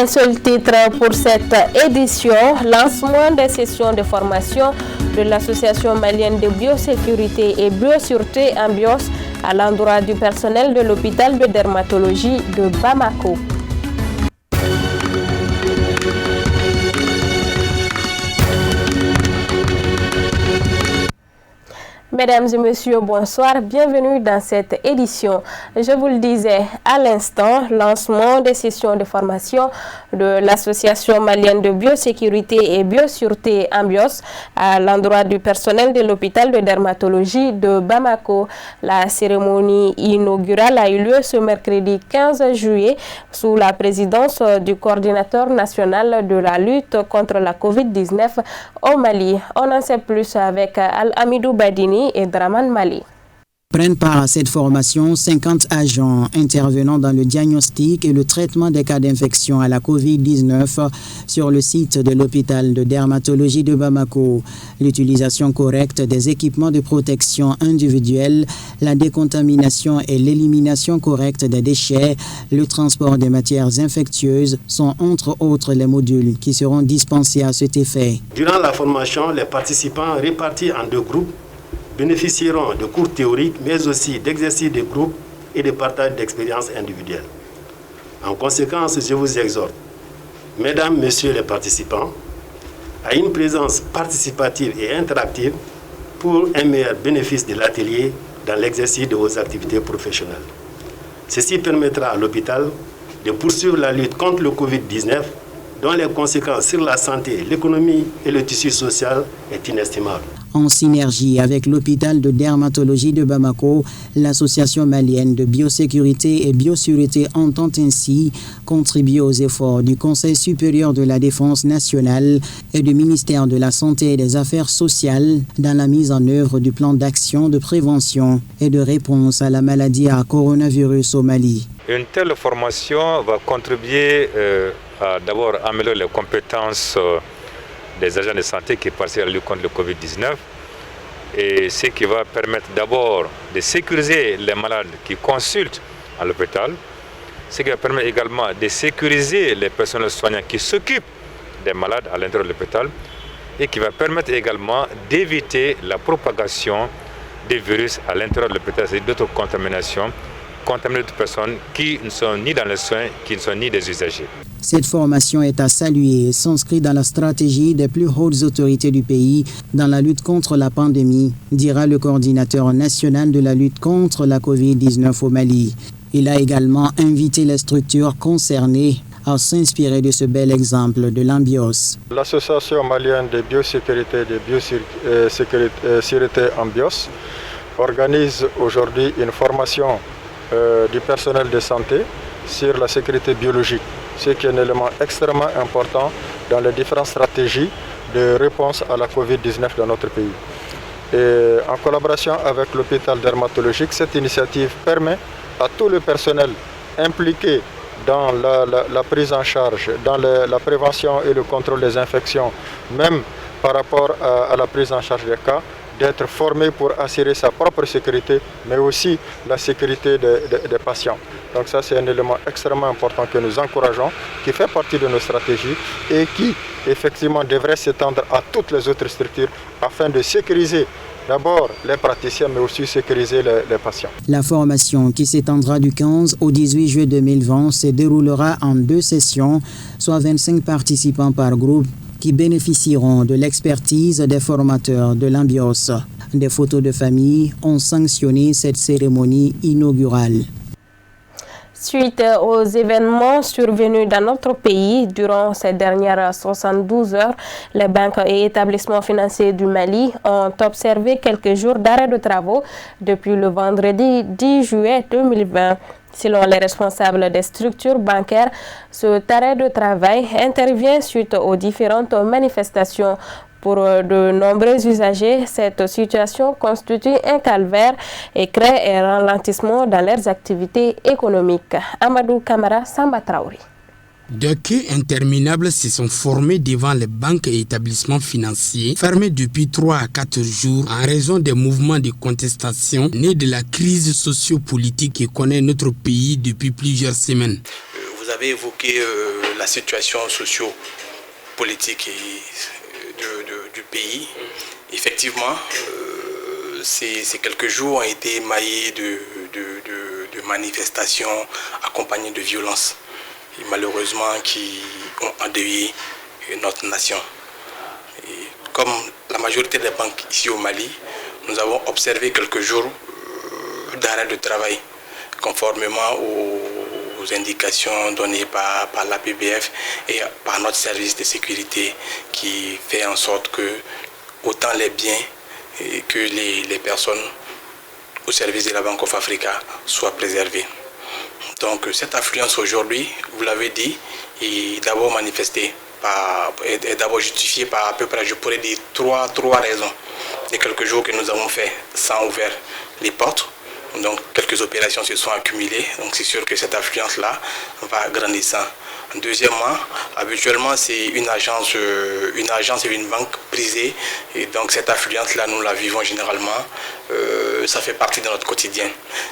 Un seul titre pour cette édition, lancement des sessions de formation de l'Association malienne de biosécurité et biosûreté Ambios à l'endroit du personnel de l'hôpital de dermatologie de Bamako. Mesdames et messieurs, bonsoir, bienvenue dans cette édition. Je vous le disais à l'instant, lancement des sessions de formation de l'Association malienne de biosécurité et biosûreté Ambios à l'endroit du personnel de l'hôpital de dermatologie de Bamako. La cérémonie inaugurale a eu lieu ce mercredi 15 juillet sous la présidence du coordinateur national de la lutte contre la COVID-19 au Mali. On en sait plus avec Al-Amidou Badini et Draman Mali. Prennent part à cette formation 50 agents intervenant dans le diagnostic et le traitement des cas d'infection à la COVID-19 sur le site de l'hôpital de dermatologie de Bamako. L'utilisation correcte des équipements de protection individuelle, la décontamination et l'élimination correcte des déchets, le transport des matières infectieuses sont entre autres les modules qui seront dispensés à cet effet. Durant la formation, les participants répartis en 2 groupes bénéficieront de cours théoriques, mais aussi d'exercices de groupe et de partage d'expériences individuelles. En conséquence, je vous exhorte, mesdames, messieurs les participants, à une présence participative et interactive pour un meilleur bénéfice de l'atelier dans l'exercice de vos activités professionnelles. Ceci permettra à l'hôpital de poursuivre la lutte contre le Covid-19, dont les conséquences sur la santé, l'économie et le tissu social est inestimable. En synergie avec l'hôpital de dermatologie de Bamako, l'association malienne de biosécurité et biosûreté entend ainsi contribuer aux efforts du Conseil supérieur de la défense nationale et du ministère de la Santé et des Affaires sociales dans la mise en œuvre du plan d'action de prévention et de réponse à la maladie à coronavirus au Mali. Une telle formation va contribuer à d'abord améliorer les compétences des agents de santé qui participent à la lutte contre le Covid-19 et ce qui va permettre d'abord de sécuriser les malades qui consultent à l'hôpital, ce qui va permettre également de sécuriser les personnels soignants qui s'occupent des malades à l'intérieur de l'hôpital et qui va permettre également d'éviter la propagation des virus à l'intérieur de l'hôpital, c'est d'autres contaminer d'autres personnes qui ne sont ni dans les soins, qui ne sont ni des usagers. Cette formation est à saluer et s'inscrit dans la stratégie des plus hautes autorités du pays dans la lutte contre la pandémie, dira le coordinateur national de la lutte contre la COVID-19 au Mali. Il a également invité les structures concernées à s'inspirer de ce bel exemple de l'Ambios. L'association malienne de biosécurité et de biosûreté Ambios organise aujourd'hui une formation du personnel de santé sur la sécurité biologique, ce qui est un élément extrêmement important dans les différentes stratégies de réponse à la COVID-19 dans notre pays. Et en collaboration avec l'hôpital dermatologique, cette initiative permet à tout le personnel impliqué dans la prise en charge, dans la prévention et le contrôle des infections, même par rapport à la prise en charge des cas, d'être formé pour assurer sa propre sécurité, mais aussi la sécurité des patients. Donc ça, c'est un élément extrêmement important que nous encourageons, qui fait partie de nos stratégies et qui, effectivement, devrait s'étendre à toutes les autres structures afin de sécuriser d'abord les praticiens, mais aussi sécuriser les patients. La formation, qui s'étendra du 15 au 18 juillet 2020, se déroulera en 2 sessions, soit 25 participants par groupe, qui bénéficieront de l'expertise des formateurs de l'Ambios. Des photos de famille ont sanctionné cette cérémonie inaugurale. Suite aux événements survenus dans notre pays durant ces dernières 72 heures, les banques et établissements financiers du Mali ont observé quelques jours d'arrêt de travaux depuis le vendredi 10 juillet 2020. Selon les responsables des structures bancaires, cet arrêt de travail intervient suite aux différentes manifestations. Pour de nombreux usagers, cette situation constitue un calvaire et crée un ralentissement dans leurs activités économiques. Amadou Kamara, Samba Traoré. Des queues interminables se sont formées devant les banques et établissements financiers, fermés depuis 3 à 4 jours en raison des mouvements de contestation nés de la crise socio-politique que connaît notre pays depuis plusieurs semaines. Vous avez évoqué la situation socio-politique du pays. Effectivement, ces quelques jours ont été émaillés de manifestations accompagnées de violences, et malheureusement qui ont endeuillé notre nation. Et comme la majorité des banques ici au Mali, nous avons observé quelques jours d'arrêt de travail, conformément aux indications données par la PBF et par notre service de sécurité, qui fait en sorte que autant les biens que les personnes au service de la Bank of Africa soient préservées. Donc cette affluence aujourd'hui, vous l'avez dit, est d'abord manifestée est d'abord justifiée par à peu près, je pourrais dire, trois raisons. Les quelques jours que nous avons fait sans ouvrir les portes, donc quelques opérations se sont accumulées, donc c'est sûr que cette affluence-là va grandissant. Deuxièmement, habituellement c'est une agence et une banque brisée, et donc cette affluence-là nous la vivons généralement, ça fait partie de notre quotidien.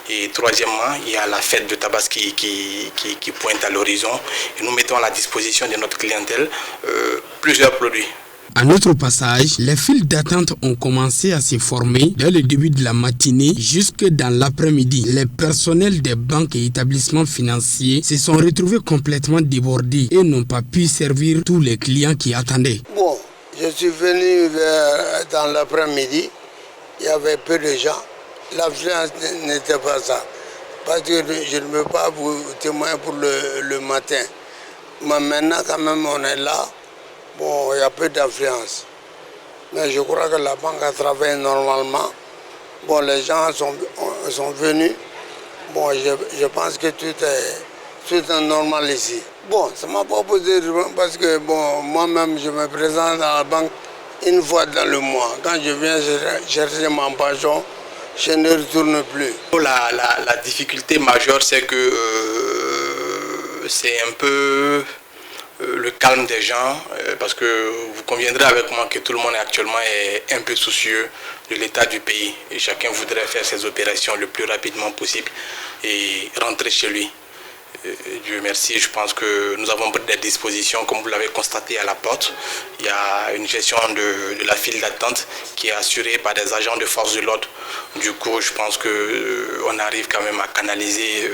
Et troisièmement, il y a la fête de Tabaski qui pointe à l'horizon, et nous mettons à la disposition de notre clientèle plusieurs produits. À notre passage, les files d'attente ont commencé à se former dès le début de la matinée jusque dans l'après-midi. Les personnels des banques et établissements financiers se sont retrouvés complètement débordés et n'ont pas pu servir tous les clients qui attendaient. Bon, je suis venu dans l'après-midi, il y avait peu de gens. L'affluence n'était pas ça, parce que je ne peux pas vous témoigner pour le matin. Mais maintenant, quand même, on est là. Bon, il y a peu d'influence. Mais je crois que la banque a travaillé normalement. Bon, les gens sont venus. Bon, je pense que tout est normal ici. Bon, ça ne m'a pas posé de problème parce que bon, moi-même, je me présente à la banque une fois dans le mois. Quand je viens chercher mon pension, je ne retourne plus. La difficulté majeure, c'est que c'est un peu le calme des gens, parce que vous conviendrez avec moi que tout le monde actuellement est un peu soucieux de l'état du pays et chacun voudrait faire ses opérations le plus rapidement possible et rentrer chez lui. Dieu merci, je pense que nous avons pris des dispositions, comme vous l'avez constaté à la porte. Il y a une gestion de la file d'attente qui est assurée par des agents de force de l'ordre. Du coup, je pense qu'on arrive quand même à canaliser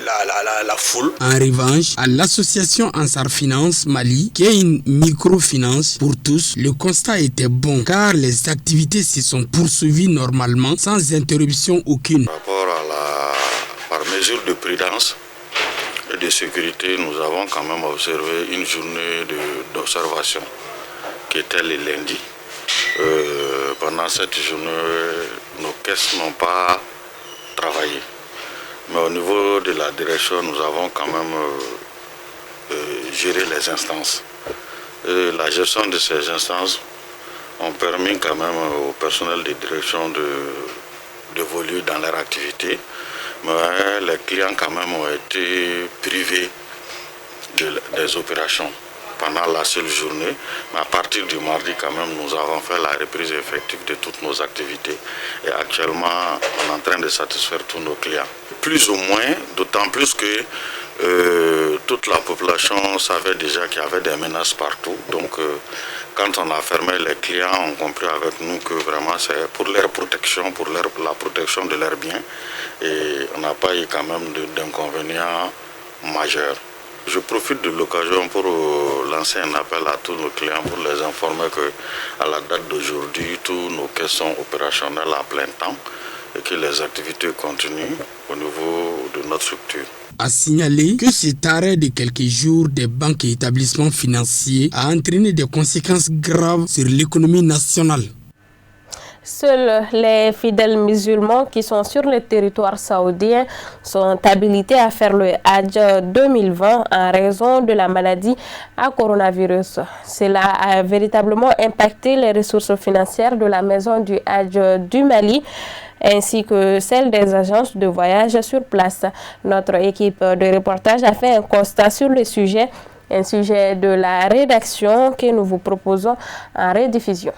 la foule. En revanche, à l'association Ansar Finance Mali, qui est une microfinance pour tous, le constat était bon car les activités se sont poursuivies normalement sans interruption aucune. Par rapport par mesure de prudence et de sécurité, nous avons quand même observé une journée d'observation qui était le lundi. Pendant cette journée, nos caisses n'ont pas travaillé. Mais au niveau de la direction, nous avons quand même géré les instances. Et la gestion de ces instances ont permis quand même au personnel de direction d'évoluer dans leur activité. Mais les clients quand même ont été privés des opérations pendant la seule journée. Mais à partir du mardi quand même, nous avons fait la reprise effective de toutes nos activités. Et actuellement, on est en train de satisfaire tous nos clients. Plus ou moins, d'autant plus que toute la population savait déjà qu'il y avait des menaces partout. Donc quand on a fermé, les clients ont compris avec nous que vraiment c'est pour leur protection, pour la protection de leurs biens. Et on n'a pas eu quand même d'inconvénients majeurs. Je profite de l'occasion pour lancer un appel à tous nos clients pour les informer qu'à la date d'aujourd'hui, tous nos caisses sont opérationnelles à plein temps et que les activités continuent au niveau de notre structure. A signaler que cet arrêt de quelques jours des banques et établissements financiers a entraîné des conséquences graves sur l'économie nationale. Seuls les fidèles musulmans qui sont sur le territoire saoudien sont habilités à faire le Hajj 2020 en raison de la maladie à coronavirus. Cela a véritablement impacté les ressources financières de la maison du Hajj du Mali ainsi que celles des agences de voyage sur place. Notre équipe de reportage a fait un constat sur le sujet, un sujet de la rédaction que nous vous proposons en rediffusion.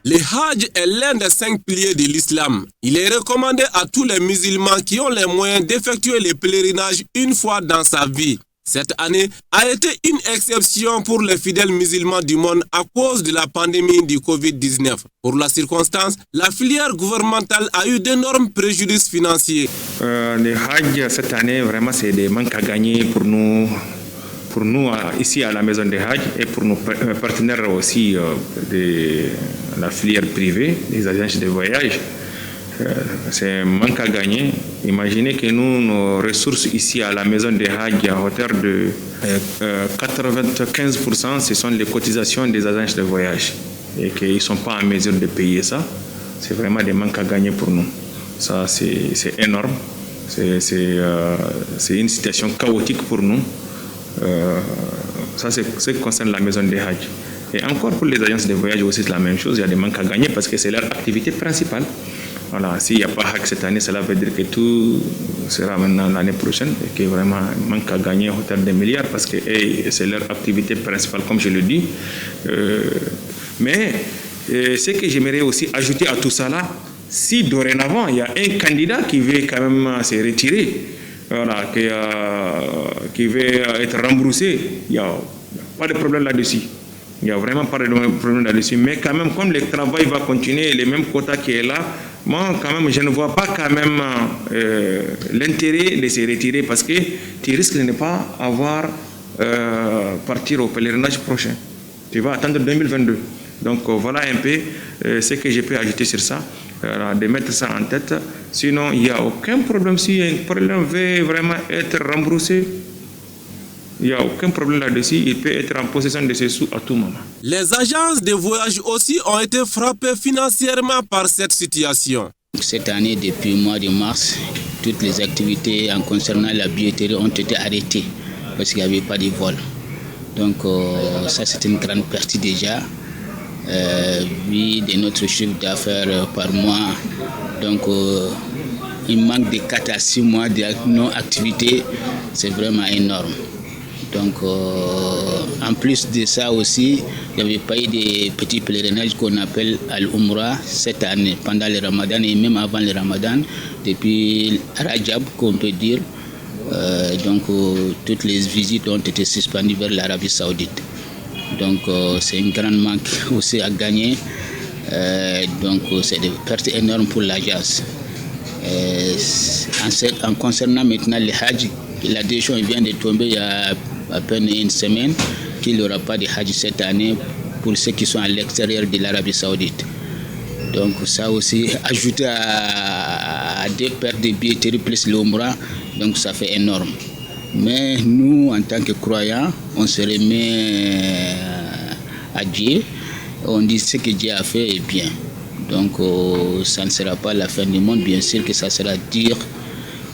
Le Hajj est l'un des 5 piliers de l'islam. Il est recommandé à tous les musulmans qui ont les moyens d'effectuer le pèlerinage une fois dans sa vie. Cette année a été une exception pour les fidèles musulmans du monde à cause de la pandémie du Covid-19. Pour la circonstance, la filière gouvernementale a eu d'énormes préjudices financiers. Le Hajj cette année, vraiment, c'est des manques à gagner pour nous ici à la maison des Hajj et pour nos partenaires aussi de la filière privée, des agences de voyage. C'est un manque à gagner. Imaginez que nous, nos ressources ici à la maison des Hajj à hauteur de 95%, ce sont les cotisations des agences de voyage et qu'ils ne sont pas en mesure de payer ça. C'est vraiment des manques à gagner pour nous. Ça, c'est énorme. C'est une situation chaotique pour nous. Ça, c'est ce qui concerne la maison des Hajj. Et encore pour les agences de voyage aussi, c'est la même chose. Il y a des manques à gagner parce que c'est leur activité principale. Voilà, s'il n'y a pas Hajj cette année, cela veut dire que tout sera maintenant l'année prochaine et qu'il y a vraiment un manque à gagner en hauteur de milliards parce que c'est leur activité principale, comme je le dis. Mais ce que j'aimerais aussi ajouter à tout ça là, si dorénavant il y a un candidat qui veut quand même se retirer, voilà, qui veut être remboursé, il n'y a pas de problème là-dessus. Il n'y a vraiment pas de problème là-dessus. Mais quand même, comme le travail va continuer, les mêmes quotas qui est là, moi, quand même, je ne vois pas quand même l'intérêt de se retirer parce que tu risques de ne pas avoir partir au pèlerinage prochain. Tu vas attendre 2022. Donc voilà un peu ce que je peux ajouter sur ça, de mettre ça en tête. Sinon, il n'y a aucun problème. Si un problème veut vraiment être remboursé, il n'y a aucun problème là-dessus. Il peut être en possession de ses sous à tout moment. Les agences de voyage aussi ont été frappées financièrement par cette situation. Cette année, depuis le mois de mars, toutes les activités en concernant la billetterie ont été arrêtées parce qu'il n'y avait pas de vol. Donc ça, c'est une grande partie déjà. Vu de notre chiffre d'affaires par mois, donc il manque de 4 à 6 mois de non-activité, c'est vraiment énorme. Donc en plus de ça aussi, il n'y avait pas eu de petits pèlerinages qu'on appelle Al-Umrah cette année, pendant le Ramadan et même avant le Ramadan, depuis Rajab qu'on peut dire. Donc toutes les visites ont été suspendues vers l'Arabie Saoudite. Donc c'est un grand manque aussi à gagner. Donc c'est des pertes énormes pour l'agence. En concernant maintenant le Hajj, la décision vient de tomber il y a à peine une semaine qu'il n'y aura pas de Hajj cette année pour ceux qui sont à l'extérieur de l'Arabie Saoudite. Donc ça aussi, ajouté à des pertes de billetterie plus l'Umrah, donc ça fait énorme. Mais nous, en tant que croyants, on se remet à Dieu. On dit ce que Dieu a fait est bien. Donc ça ne sera pas la fin du monde, bien sûr que ça sera dur.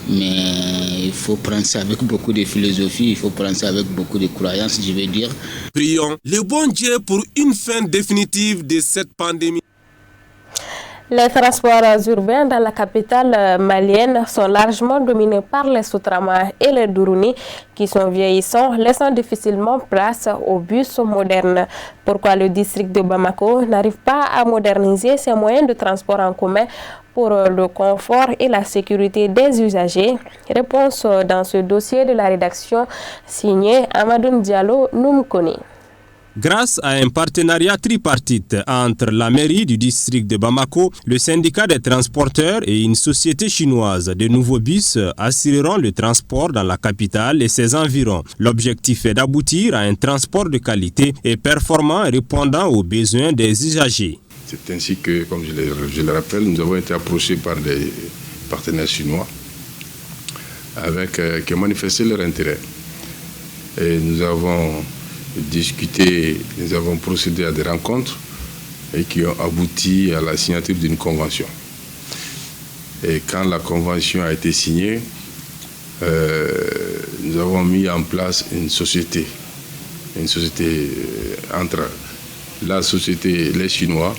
Mais il faut prendre ça avec beaucoup de philosophie, il faut prendre ça avec beaucoup de croyances, je veux dire. Prions le bon Dieu pour une fin définitive de cette pandémie. Les transports urbains dans la capitale malienne sont largement dominés par les Sotramas et les Dourouni qui sont vieillissants, laissant difficilement place aux bus modernes. Pourquoi le district de Bamako n'arrive pas à moderniser ses moyens de transport en commun pour le confort et la sécurité des usagers? Réponse dans ce dossier de la rédaction signée Amadou Diallo Noumkoni. Grâce à un partenariat tripartite entre la mairie du district de Bamako, le syndicat des transporteurs et une société chinoise, de nouveaux bus assureront le transport dans la capitale et ses environs. L'objectif est d'aboutir à un transport de qualité et performant répondant aux besoins des usagers. C'est ainsi que, comme je le rappelle, nous avons été approchés par des partenaires chinois qui ont manifesté leur intérêt. Et nous avons discuté, nous avons procédé à des rencontres et qui ont abouti à la signature d'une convention. Et quand la convention a été signée, nous avons mis en place une société entre la société, les Chinois,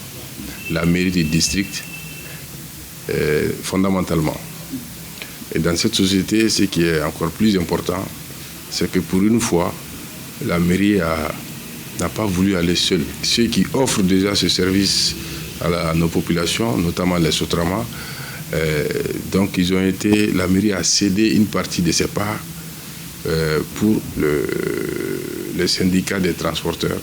la mairie du district, fondamentalement. Et dans cette société, ce qui est encore plus important, c'est que pour une fois, la mairie n'a pas voulu aller seule. Ceux qui offrent déjà ce service à nos populations, notamment les Sotramas. Donc la mairie a cédé une partie de ses parts pour les syndicats des transporteurs.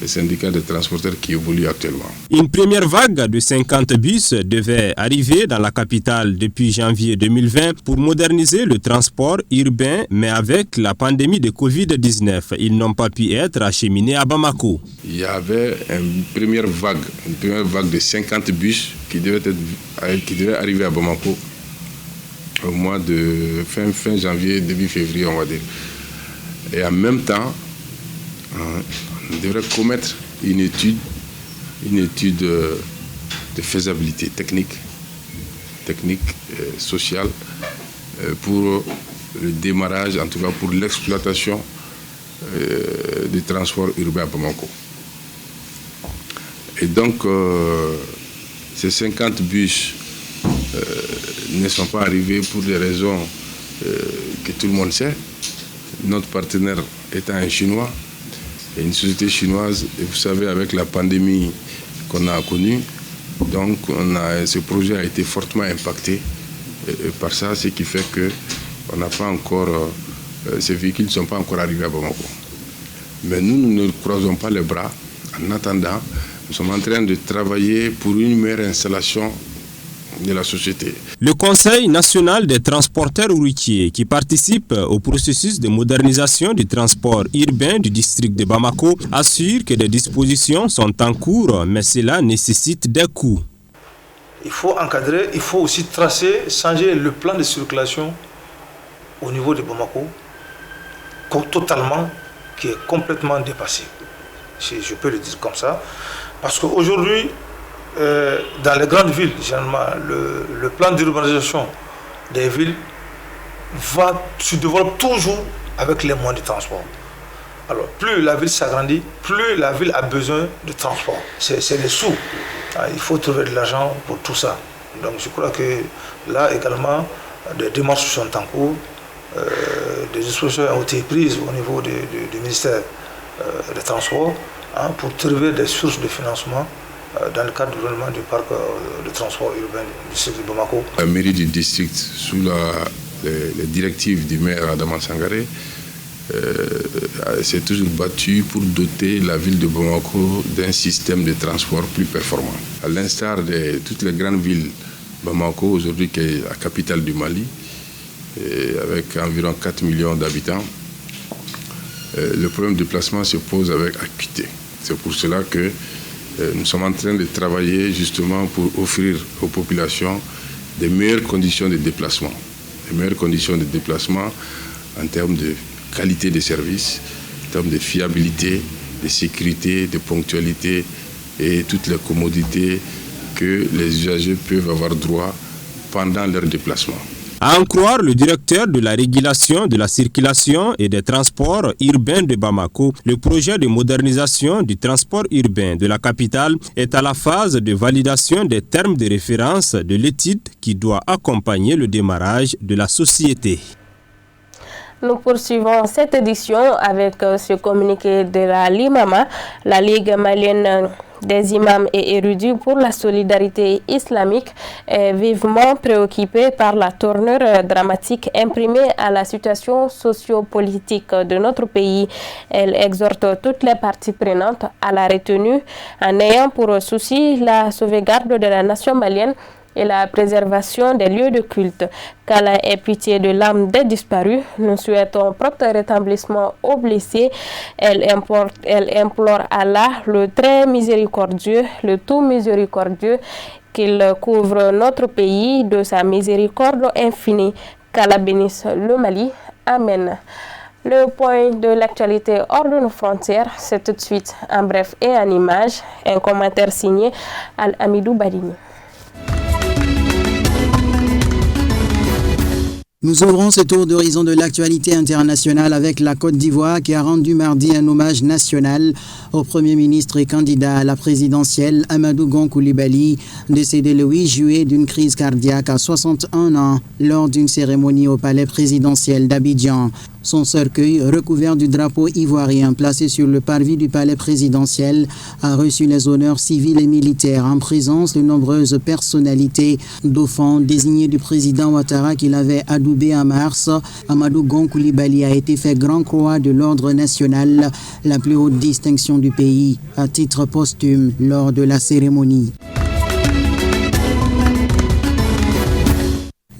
Les syndicats de transporteurs qui évoluent actuellement. Une première vague de 50 bus devait arriver dans la capitale depuis janvier 2020 pour moderniser le transport urbain, mais avec la pandémie de Covid-19, ils n'ont pas pu être acheminés à Bamako. Il y avait une première vague de 50 bus qui devait arriver à Bamako au mois de fin janvier, début février, on va dire. Et en même temps, on devrait commettre une étude de faisabilité technique, sociale, pour le démarrage, en tout cas pour l'exploitation du transport urbain à Bamako. Et donc, ces 50 bus ne sont pas arrivés pour des raisons que tout le monde sait. Notre partenaire étant un Chinois, une société chinoise, et vous savez, avec la pandémie qu'on a connue, donc ce projet a été fortement impacté par ça, ce qui fait que ces véhicules ne sont pas encore arrivés à Bamako. Mais nous ne croisons pas les bras. En attendant, nous sommes en train de travailler pour une meilleure installation de la société. Le Conseil national des transporteurs routiers qui participe au processus de modernisation du transport urbain du district de Bamako assure que des dispositions sont en cours, mais cela nécessite des coûts. Il faut encadrer, il faut aussi tracer, changer le plan de circulation au niveau de Bamako, totalement, qui est complètement dépassé. Je peux le dire comme ça. Parce qu'aujourd'hui, dans les grandes villes, généralement, le plan d'urbanisation des villes se développe toujours avec les moyens de transport. Alors, plus la ville s'agrandit, plus la ville a besoin de transport. C'est les sous. Il faut trouver de l'argent pour tout ça. Donc, je crois que là également, des démarches sont en cours, des dispositions ont été prises au niveau du ministère des Transports pour trouver des sources de financement dans le cadre du développement du parc de transport urbain du district de Bamako. La mairie du district, sous les directives du maire Adama Sangaré, s'est toujours battue pour doter la ville de Bamako d'un système de transport plus performant. À l'instar de toutes les grandes villes, Bamako, aujourd'hui qui est la capitale du Mali, avec environ 4 millions d'habitants, le problème de déplacement se pose avec acuité. C'est pour cela que nous sommes en train de travailler justement pour offrir aux populations des meilleures conditions de déplacement. Des meilleures conditions de déplacement en termes de qualité des services, en termes de fiabilité, de sécurité, de ponctualité et toutes les commodités que les usagers peuvent avoir droit pendant leur déplacement. À en croire le directeur de la régulation de la circulation et des transports urbains de Bamako, le projet de modernisation du transport urbain de la capitale est à la phase de validation des termes de référence de l'étude qui doit accompagner le démarrage de la société. Nous poursuivons cette édition avec ce communiqué de la LIMAMA, la Ligue malienne des imams et érudits pour la solidarité islamique, est vivement préoccupée par la tournure dramatique imprimée à la situation sociopolitique de notre pays. Elle exhorte toutes les parties prenantes à la retenue en ayant pour souci la sauvegarde de la nation malienne et la préservation des lieux de culte. Qu'Allah ait pitié de l'âme des disparus. Nous souhaitons propre rétablissement aux blessés. Elle implore Allah, le très miséricordieux, le tout miséricordieux, qu'il couvre notre pays de sa miséricorde infinie. Qu'Allah bénisse le Mali. Amen. Le point de l'actualité hors de nos frontières, c'est tout de suite en bref et en image. Un commentaire signé Al-Amidou Badini. Nous ouvrons ce tour d'horizon de l'actualité internationale avec la Côte d'Ivoire qui a rendu mardi un hommage national au Premier ministre et candidat à la présidentielle Amadou Gon Coulibaly, décédé le 8 juillet d'une crise cardiaque à 61 ans lors d'une cérémonie au palais présidentiel d'Abidjan. Son cercueil, recouvert du drapeau ivoirien placé sur le parvis du palais présidentiel, a reçu les honneurs civils et militaires en présence de nombreuses personnalités. Dauphin désigné du président Ouattara qu'il avait adoubé en mars, Amadou Gon Coulibaly a été fait Grand Croix de l'Ordre national, la plus haute distinction du pays, à titre posthume lors de la cérémonie.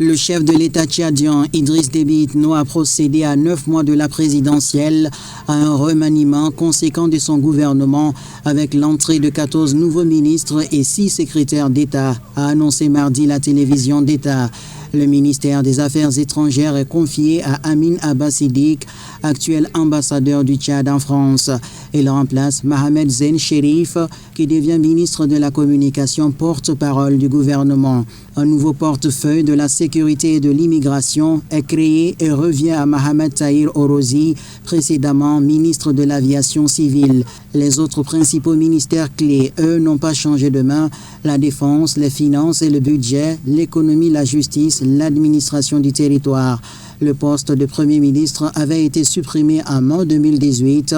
Le chef de l'État tchadien, Idriss Déby Itno, a procédé à 9 mois de la présidentielle à un remaniement conséquent de son gouvernement avec l'entrée de 14 nouveaux ministres et 6 secrétaires d'État, a annoncé mardi la télévision d'État. Le ministère des Affaires étrangères est confié à Amin Abba Siddiq, actuel ambassadeur du Tchad en France. Il remplace Mohamed Zen Chérif, qui devient ministre de la Communication, porte-parole du gouvernement. Un nouveau portefeuille de la sécurité et de l'immigration est créé et revient à Mohamed Tahir Orozi, précédemment ministre de l'Aviation civile. Les autres principaux ministères clés, eux, n'ont pas changé de main. La défense, les finances et le budget, l'économie, la justice, l'administration du territoire. Le poste de Premier ministre avait été supprimé en mai 2018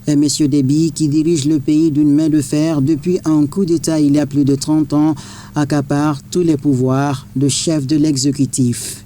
et M. Déby, qui dirige le pays d'une main de fer depuis un coup d'État il y a plus de 30 ans, accapare tous les pouvoirs de chef de l'exécutif.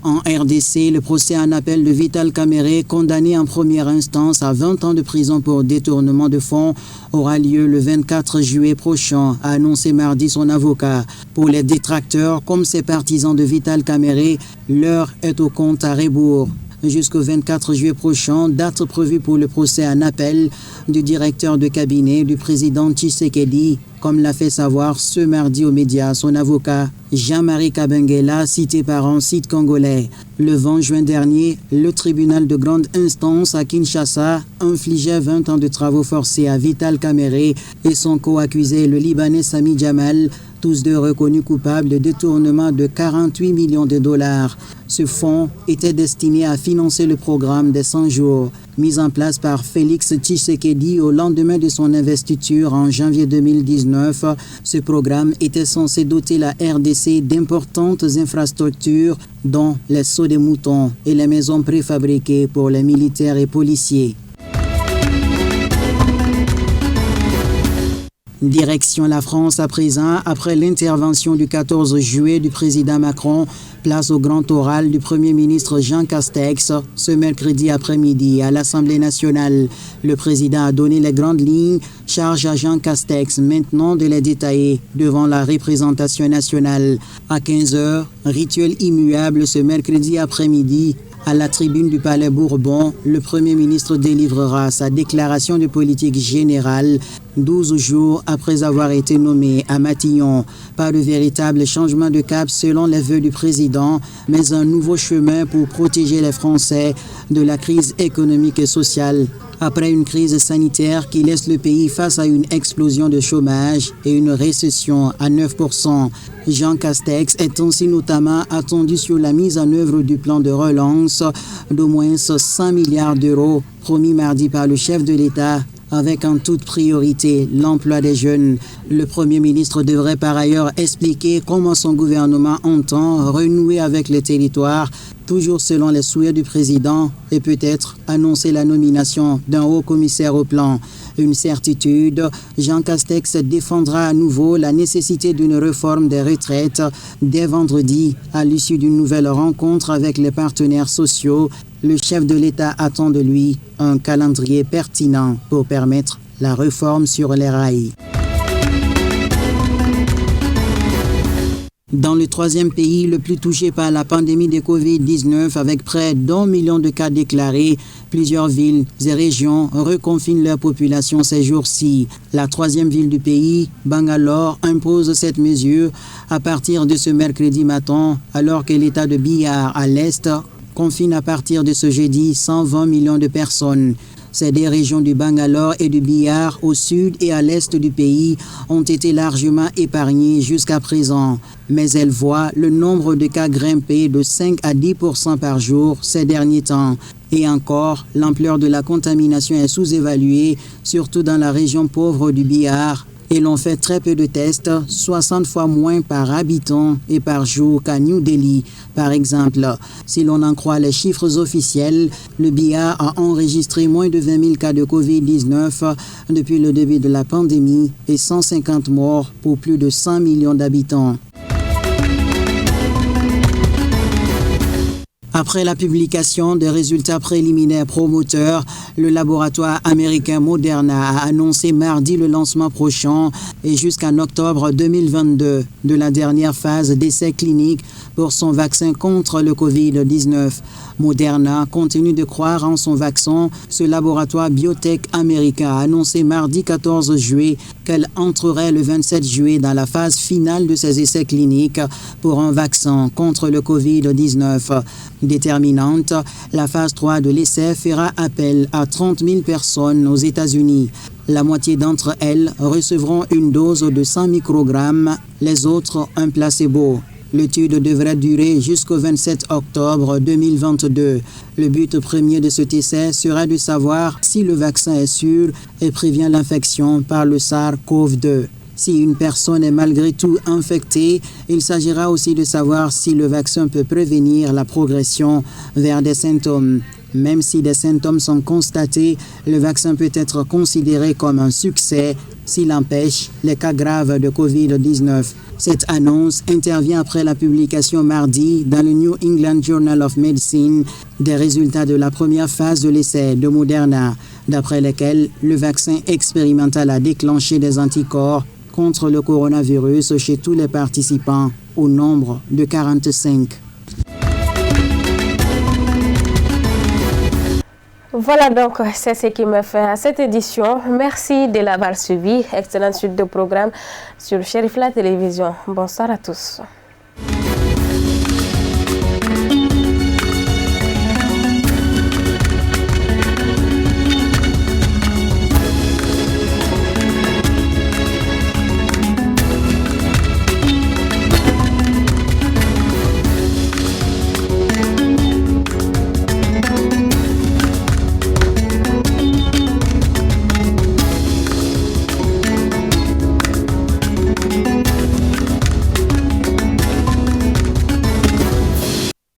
En RDC, le procès en appel de Vital Kamerhe, condamné en première instance à 20 ans de prison pour détournement de fonds, aura lieu le 24 juillet prochain, a annoncé mardi son avocat. Pour les détracteurs comme ses partisans de Vital Kamerhe, l'heure est au compte à rebours. Jusqu'au 24 juillet prochain, date prévue pour le procès en appel du directeur de cabinet du président Tshisekedi, comme l'a fait savoir ce mardi aux médias son avocat Jean-Marie Kabengela, cité par un site congolais. Le 20 juin dernier, le tribunal de grande instance à Kinshasa infligeait 20 ans de travaux forcés à Vital Kamerhe et son co-accusé, le Libanais Sami Jamal, tous deux reconnus coupables de détournement de 48 millions de dollars. Ce fonds était destiné à financer le programme des 100 jours, mis en place par Félix Tshisekedi au lendemain de son investiture en janvier 2019. Ce programme était censé doter la RDC d'importantes infrastructures, dont les sauts des moutons et les maisons préfabriquées pour les militaires et policiers. Direction la France à présent, après l'intervention du 14 juillet du président Macron, place au grand oral du Premier ministre Jean Castex ce mercredi après-midi à l'Assemblée nationale. Le président a donné les grandes lignes, charge à Jean Castex maintenant de les détailler devant la représentation nationale. À 15h, rituel immuable ce mercredi après-midi. À la tribune du Palais Bourbon, le Premier ministre délivrera sa déclaration de politique générale 12 jours après avoir été nommé à Matignon. Pas de véritable changement de cap selon les vœux du président, mais un nouveau chemin pour protéger les Français de la crise économique et sociale. Après une crise sanitaire qui laisse le pays face à une explosion de chômage et une récession à 9%. Jean Castex est ainsi notamment attendu sur la mise en œuvre du plan de relance d'au moins 100 milliards d'euros promis mardi par le chef de l'État, avec en toute priorité l'emploi des jeunes. Le Premier ministre devrait par ailleurs expliquer comment son gouvernement entend renouer avec les territoires, toujours selon les souhaits du président, et peut-être annoncer la nomination d'un haut commissaire au plan. Une certitude, Jean Castex défendra à nouveau la nécessité d'une réforme des retraites dès vendredi, à l'issue d'une nouvelle rencontre avec les partenaires sociaux. Le chef de l'État attend de lui un calendrier pertinent pour permettre la réforme sur les rails. Dans le troisième pays le plus touché par la pandémie de Covid-19, avec près d'1 million de cas déclarés, plusieurs villes et régions reconfinent leur population ces jours-ci. La troisième ville du pays, Bangalore, impose cette mesure à partir de ce mercredi matin, alors que l'État de Bihar à l'Est confine à partir de ce jeudi 120 millions de personnes. Ces deux régions du Bangalore et du Bihar, au sud et à l'est du pays, ont été largement épargnées jusqu'à présent. Mais elles voient le nombre de cas grimper de 5 à 10% par jour ces derniers temps. Et encore, l'ampleur de la contamination est sous-évaluée, surtout dans la région pauvre du Bihar et l'on fait très peu de tests, 60 fois moins par habitant et par jour qu'à New Delhi, par exemple. Si l'on en croit les chiffres officiels, le Bihar a enregistré moins de 20 000 cas de Covid-19 depuis le début de la pandémie et 150 morts pour plus de 100 millions d'habitants. Après la publication des résultats préliminaires promoteurs, le laboratoire américain Moderna a annoncé mardi le lancement prochain et jusqu'en octobre 2022 de la dernière phase d'essai clinique pour son vaccin contre le Covid-19. Moderna continue de croire en son vaccin. Ce laboratoire biotech américain a annoncé mardi 14 juillet qu'elle entrerait le 27 juillet dans la phase finale de ses essais cliniques pour un vaccin contre le Covid-19. Déterminante, la phase 3 de l'essai fera appel à 30 000 personnes aux États-Unis. La moitié d'entre elles recevront une dose de 100 microgrammes, les autres un placebo. L'étude devrait durer jusqu'au 27 octobre 2022. Le but premier de cet essai sera de savoir si le vaccin est sûr et prévient l'infection par le SARS-CoV-2. Si une personne est malgré tout infectée, il s'agira aussi de savoir si le vaccin peut prévenir la progression vers des symptômes. Même si des symptômes sont constatés, le vaccin peut être considéré comme un succès s'il empêche les cas graves de Covid-19. Cette annonce intervient après la publication mardi dans le New England Journal of Medicine des résultats de la première phase de l'essai de Moderna, d'après lesquels le vaccin expérimental a déclenché des anticorps contre le coronavirus chez tous les participants, au nombre de 45. Voilà donc, c'est ce qui me fait à cette édition. Merci de l'avoir suivi. Excellente suite de programmes sur Cherifla Télévision. Bonsoir à tous.